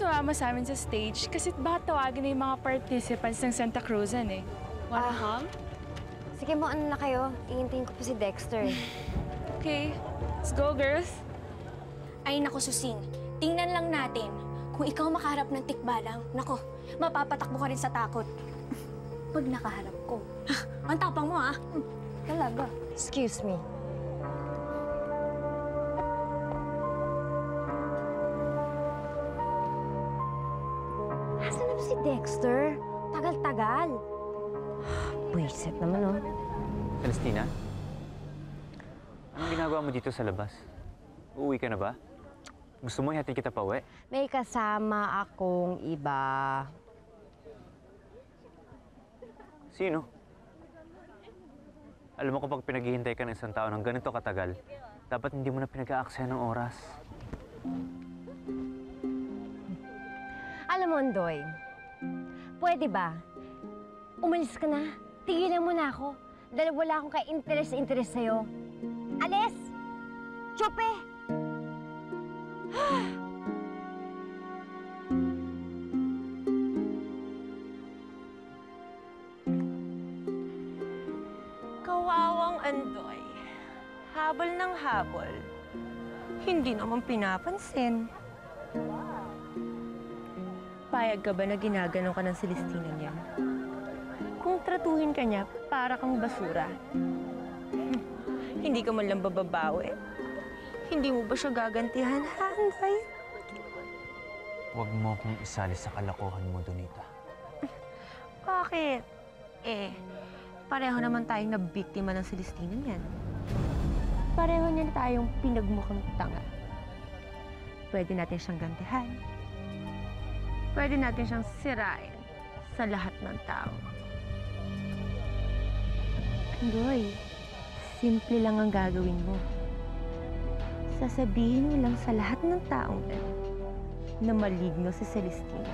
sumama sa amin sa stage kasi baka tawagin na yung mga participants ng Santa Cruzan eh. Wanna come? Sige mo, ano na kayo? Iintayin ko po si Dexter. Okay, let's go girls. Ay naku, Susing. Tingnan lang natin. Kung ikaw makaharap ng tikbalang, naku, mapapatakbo ka rin sa takot. Pag nakaharap ko. Ang tapang mo, ah. Talaga. Excuse me. Asan na ba si Dexter? Tagal-tagal. Buisit naman, oh. Celestina? Anong ginagawa mo dito sa labas? Uuwi ka na ba? Gusto mo ihatid kita pa uwi? May kasama akong iba. Sino? Alam mo kapag pinaghihintay ka ng isang tao ng ganito katagal, dapat hindi mo na pinag-aaksaya ng oras. Alam mo, Andoy, pwede ba? Umalis ka na. Tigilan mo na ako. Dahil wala akong ka-interest sa'yo. Alis! Chope! Kawawang Andoy. Habol ng habol. Hindi naman pinapansin. Payag ka ba na ginaganon ka ng Celestina niya? Kung tratuhin ka niya, para kang basura. Hindi ka man lang bababawi. Hindi mo ba siya gagantihan, ha, Andoy? Huwag mo akong isali sa kalokohan mo, Donita. Bakit? Pareho naman tayong nabiktima ng Celestina niyan. Pareho niya tayong pinagmukhang tanga. Pwede natin siyang gantihan. Pwede natin siyang sirain sa lahat ng tao. Andoy, simple lang ang gagawin mo. Sasabihin mo lang sa lahat ng taong yan na maligno si Celestina.